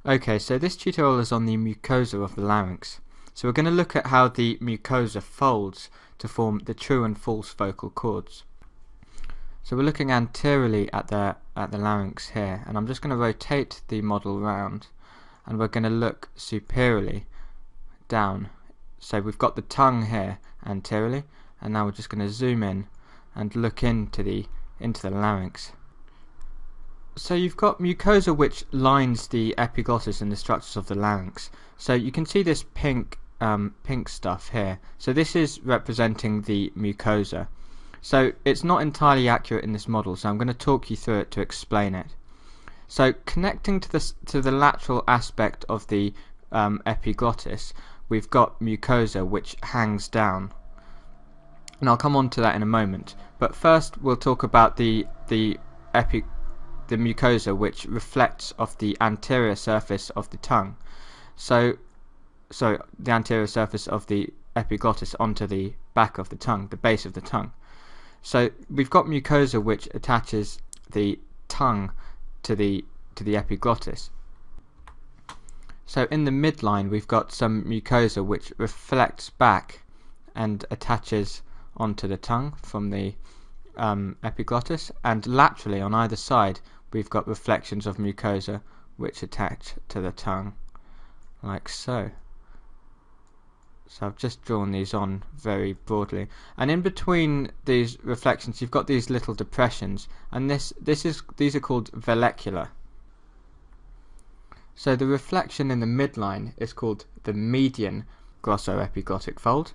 Okay, so this tutorial is on the mucosa of the larynx. So we're going to look at how the mucosa folds to form the true and false vocal cords. So we're looking anteriorly at the larynx here, and I'm just going to rotate the model round, and we're going to look superiorly down. So we've got the tongue here anteriorly, and now we're just going to zoom in and look into the larynx. So you've got mucosa which lines the epiglottis and the structures of the larynx. So you can see this pink stuff here. So this is representing the mucosa. So it's not entirely accurate in this model, so I'm going to talk you through it to explain it. So connecting to the lateral aspect of the epiglottis, we've got mucosa which hangs down. And I'll come on to that in a moment. But first we'll talk about the mucosa which reflects off the anterior surface of the tongue. So the anterior surface of the epiglottis onto the back of the tongue, the base of the tongue. So we've got mucosa which attaches the tongue to the epiglottis. So in the midline we've got some mucosa which reflects back and attaches onto the tongue from the epiglottis, and laterally on either side we've got reflections of mucosa which attach to the tongue, like so. So I've just drawn these on very broadly, and in between these reflections you've got these little depressions, and these are called vallecula. So the reflection in the midline is called the median glossoepiglottic fold,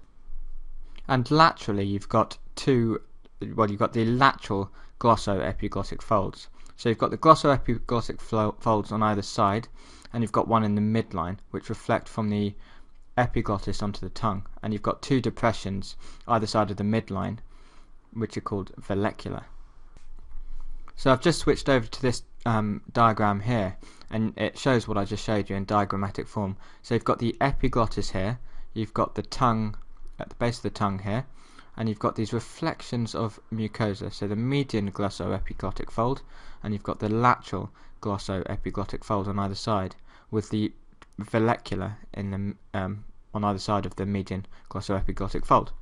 and laterally you've got the lateral glossoepiglottic folds. So you've got the glossoepiglottic folds on either side, and you've got one in the midline which reflect from the epiglottis onto the tongue, and you've got two depressions either side of the midline which are called vallecula. So I've just switched over to this diagram here, and it shows what I just showed you in diagrammatic form. So you've got the epiglottis here, you've got the tongue at the base of the tongue here, and you've got these reflections of mucosa, so the median glossoepiglottic fold, and you've got the lateral glossoepiglottic fold on either side, with the vallecula in the on either side of the median glossoepiglottic fold.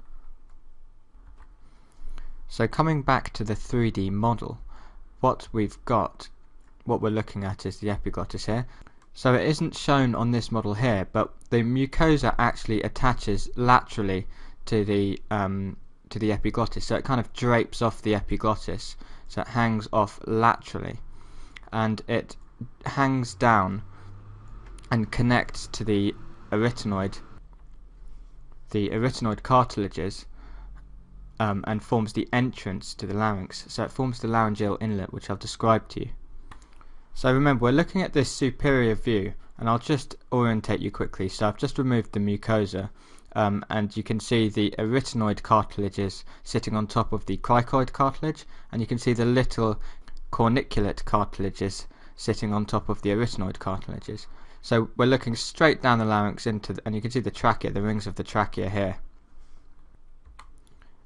So coming back to the 3D model, what we're looking at is the epiglottis here. So it isn't shown on this model here, but the mucosa actually attaches laterally to the epiglottis, so it kind of drapes off the epiglottis, so it hangs off laterally, and it hangs down and connects to the arytenoid cartilages, and forms the entrance to the larynx. So it forms the laryngeal inlet, which I've described to you. So remember, we're looking at this superior view, and I'll just orientate you quickly. So I've just removed the mucosa, and you can see the arytenoid cartilages sitting on top of the cricoid cartilage, and you can see the little corniculate cartilages sitting on top of the arytenoid cartilages. So we're looking straight down the larynx and you can see the trachea, the rings of the trachea here.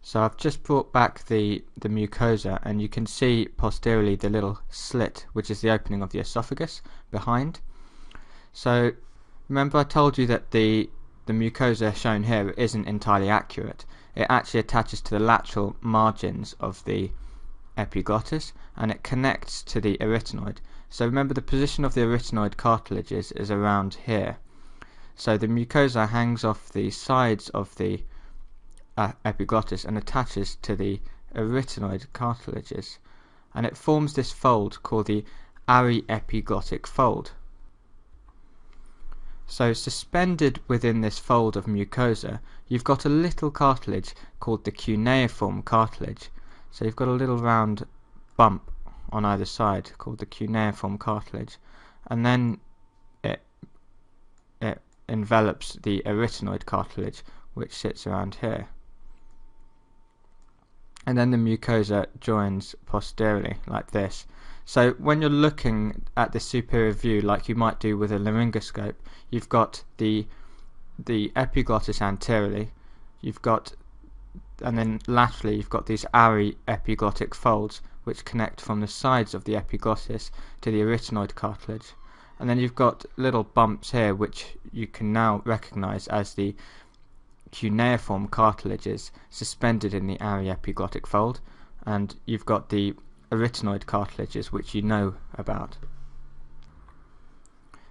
So I've just brought back the mucosa, and you can see posteriorly the little slit, which is the opening of the esophagus behind. So remember I told you that the mucosa shown here isn't entirely accurate. It actually attaches to the lateral margins of the epiglottis, and it connects to the arytenoid. So remember, the position of the arytenoid cartilages is around here. So the mucosa hangs off the sides of the epiglottis and attaches to the arytenoid cartilages, and it forms this fold called the aryepiglottic fold. So suspended within this fold of mucosa, you've got a little cartilage called the cuneiform cartilage. So you've got a little round bump on either side called the cuneiform cartilage, and then it envelops the arytenoid cartilage, which sits around here. And then the mucosa joins posteriorly like this. So when you're looking at the superior view, like you might do with a laryngoscope, you've got the epiglottis anteriorly, and then laterally you've got these aryepiglottic folds which connect from the sides of the epiglottis to the arytenoid cartilage, and then you've got little bumps here which you can now recognize as the cuneiform cartilages suspended in the aryepiglottic fold, and you've got the arytenoid cartilages which you know about.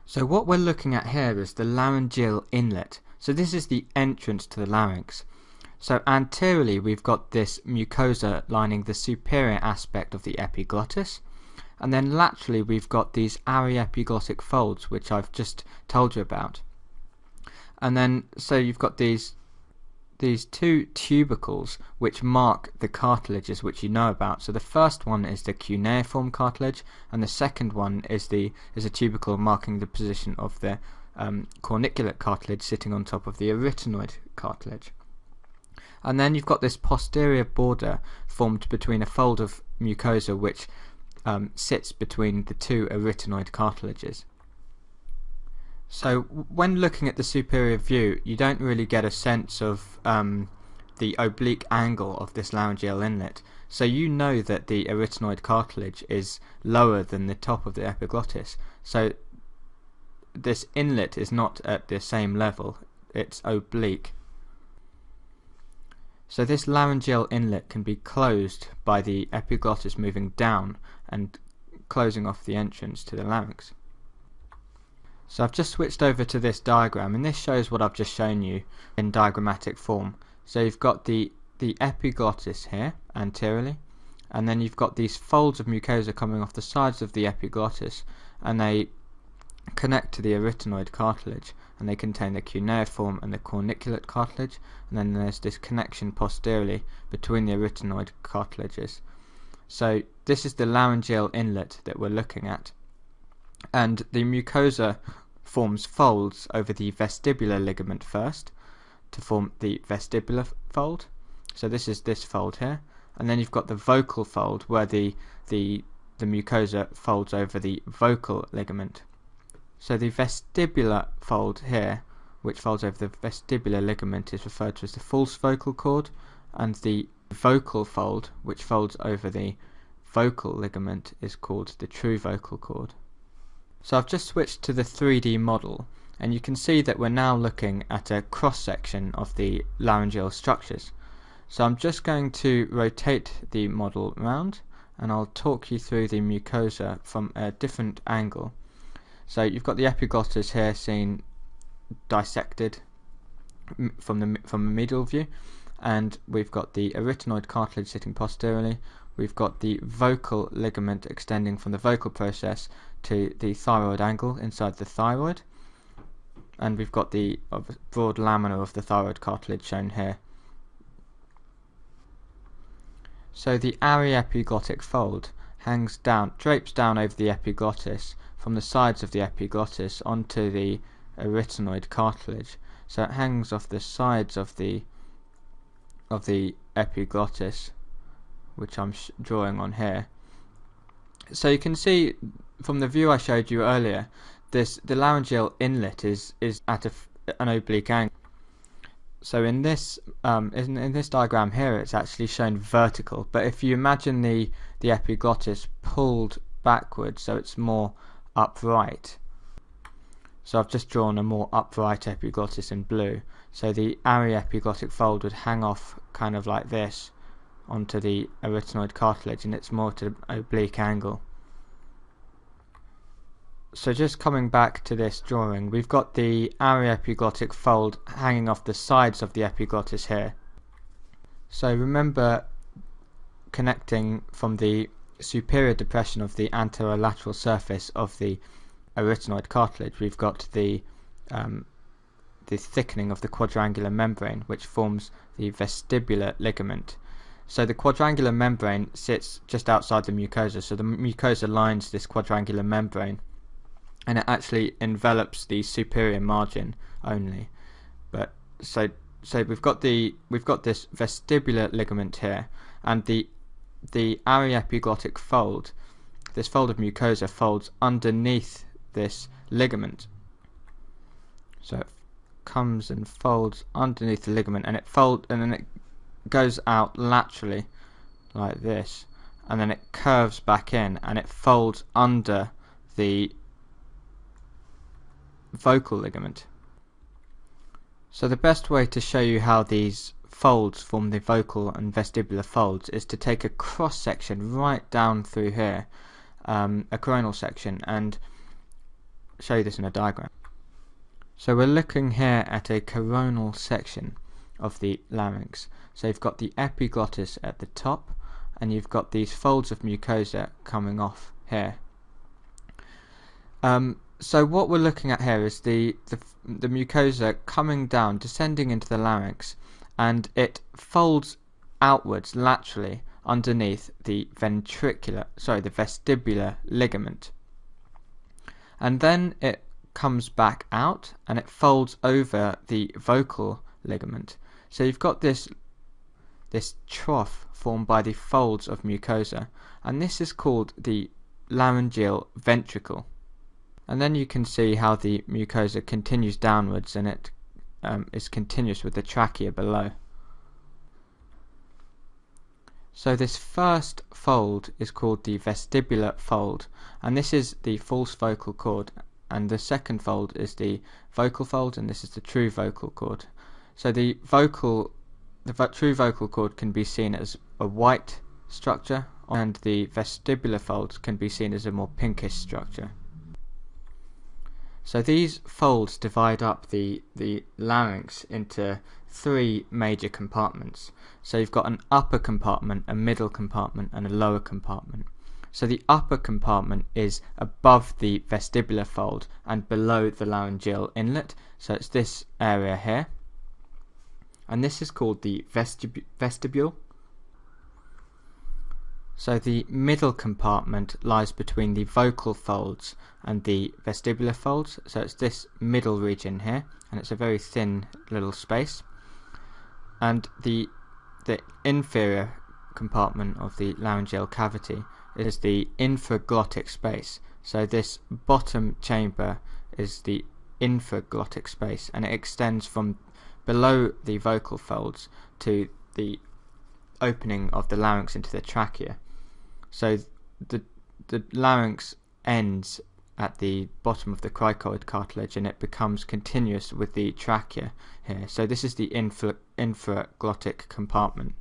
So what we're looking at here is the laryngeal inlet. So this is the entrance to the larynx. So anteriorly we've got this mucosa lining the superior aspect of the epiglottis, and then laterally we've got these aryepiglottic folds which I've just told you about. And then so you've got these two tubercles which mark the cartilages which you know about. So the first one is the cuneiform cartilage, and the second one is a tubercle marking the position of the corniculate cartilage sitting on top of the arytenoid cartilage. And then you've got this posterior border formed between a fold of mucosa which sits between the two arytenoid cartilages. So when looking at the superior view, you don't really get a sense of the oblique angle of this laryngeal inlet. So you know that the arytenoid cartilage is lower than the top of the epiglottis. So this inlet is not at the same level, it's oblique. So this laryngeal inlet can be closed by the epiglottis moving down and closing off the entrance to the larynx. So I've just switched over to this diagram, and this shows what I've just shown you in diagrammatic form. So you've got the epiglottis here anteriorly, and then you've got these folds of mucosa coming off the sides of the epiglottis, and they connect to the arytenoid cartilage, and they contain the cuneiform and the corniculate cartilage, and then there's this connection posteriorly between the arytenoid cartilages. So this is the laryngeal inlet that we're looking at. And the mucosa forms folds over the vestibular ligament first to form the vestibular fold. So this is this fold here, and then you've got the vocal fold where the mucosa folds over the vocal ligament. So the vestibular fold here, which folds over the vestibular ligament, is referred to as the false vocal cord, and the vocal fold, which folds over the vocal ligament, is called the true vocal cord. So I've just switched to the 3D model, and you can see that we're now looking at a cross-section of the laryngeal structures. So I'm just going to rotate the model around, and I'll talk you through the mucosa from a different angle. So you've got the epiglottis here seen dissected from a medial view, and we've got the arytenoid cartilage sitting posteriorly. We've got the vocal ligament extending from the vocal process to the thyroid angle inside the thyroid, and we've got the broad lamina of the thyroid cartilage shown here. So the aryepiglottic fold drapes down over the epiglottis from the sides of the epiglottis onto the arytenoid cartilage. So it hangs off the sides of the epiglottis, which I'm drawing on here. So you can see from the view I showed you earlier, the laryngeal inlet is at an oblique angle. So in this diagram here, it's actually shown vertical. But if you imagine the epiglottis pulled backwards, so it's more upright. So I've just drawn a more upright epiglottis in blue. So the aryepiglottic fold would hang off kind of like this onto the arytenoid cartilage, and it's more at an oblique angle. So just coming back to this drawing, we've got the aryepiglottic fold hanging off the sides of the epiglottis here. So remember, connecting from the superior depression of the anterolateral surface of the arytenoid cartilage, we've got the thickening of the quadrangular membrane, which forms the vestibular ligament. So the quadrangular membrane sits just outside the mucosa, so the mucosa lines this quadrangular membrane, and it actually envelops the superior margin only. But so we've got this vestibular ligament here, and the aryepiglottic fold, this fold of mucosa, folds underneath this ligament. So it comes and folds underneath the ligament, and then it goes out laterally like this, and then it curves back in, and it folds under the vocal ligament. So the best way to show you how these folds form the vocal and vestibular folds is to take a cross section right down through here, a coronal section, and show you this in a diagram. So we're looking here at a coronal section of the larynx. So you've got the epiglottis at the top, and you've got these folds of mucosa coming off here. So what we're looking at here is the mucosa coming down, descending into the larynx, and it folds outwards laterally underneath the vestibular ligament, and then it comes back out and it folds over the vocal ligament. So you've got this trough formed by the folds of mucosa, and this is called the laryngeal ventricle. And then you can see how the mucosa continues downwards, and it is continuous with the trachea below. So this first fold is called the vestibular fold, and this is the false vocal cord, and the second fold is the vocal fold, and this is the true vocal cord. So the true vocal cord can be seen as a white structure, and the vestibular folds can be seen as a more pinkish structure. So these folds divide up the larynx into three major compartments. So you've got an upper compartment, a middle compartment, and a lower compartment. So the upper compartment is above the vestibular fold and below the laryngeal inlet. So it's this area here, and this is called the vestibule. So the middle compartment lies between the vocal folds and the vestibular folds, so it's this middle region here, and it's a very thin little space. And the inferior compartment of the laryngeal cavity is the infraglottic space. So this bottom chamber is the infraglottic space, and it extends from below the vocal folds to the opening of the larynx into the trachea. So the larynx ends at the bottom of the cricoid cartilage, and it becomes continuous with the trachea here. So this is the infraglottic compartment.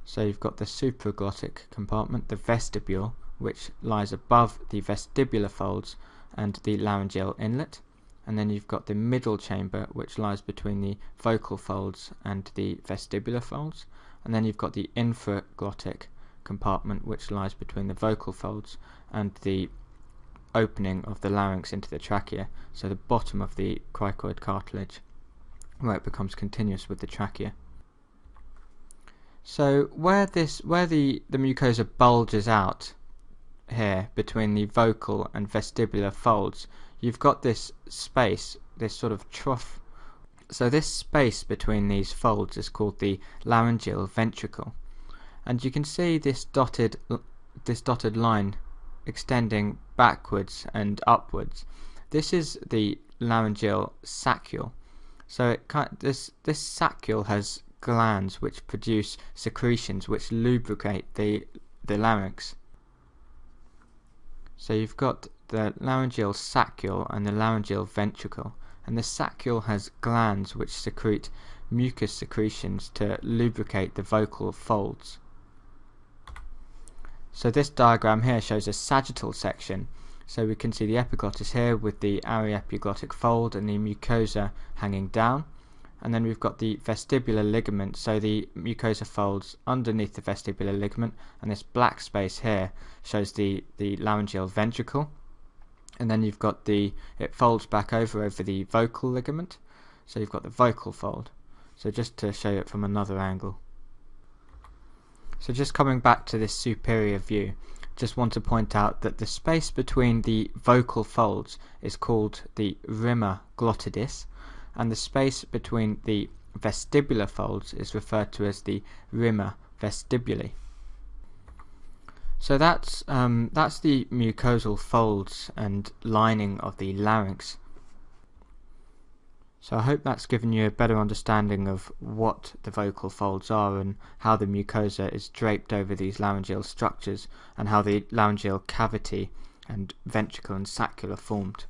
So you've got the supraglottic compartment, the vestibule, which lies above the vestibular folds and the laryngeal inlet, and then you've got the middle chamber, which lies between the vocal folds and the vestibular folds, and then you've got the infraglottic compartment, which lies between the vocal folds and the opening of the larynx into the trachea, so the bottom of the cricoid cartilage, where it becomes continuous with the trachea. So where the mucosa bulges out here between the vocal and vestibular folds, you've got this space, this sort of trough. So this space between these folds is called the laryngeal ventricle, and you can see this dotted line extending backwards and upwards. This is the laryngeal saccule. So this saccule has glands which produce secretions which lubricate the larynx. So you've got the laryngeal saccule and the laryngeal ventricle, and the saccule has glands which secrete mucus secretions to lubricate the vocal folds. So this diagram here shows a sagittal section. So we can see the epiglottis here with the aryepiglottic fold and the mucosa hanging down, and then we've got the vestibular ligament, so the mucosa folds underneath the vestibular ligament, and this black space here shows the laryngeal ventricle, and then you've got it folds back over the vocal ligament, so you've got the vocal fold. So just to show it from another angle. So just coming back to this superior view, just want to point out that the space between the vocal folds is called the rima glottidis, and the space between the vestibular folds is referred to as the rima vestibuli. So that's the mucosal folds and lining of the larynx. So I hope that's given you a better understanding of what the vocal folds are and how the mucosa is draped over these laryngeal structures, and how the laryngeal cavity and ventricle and saccule are formed.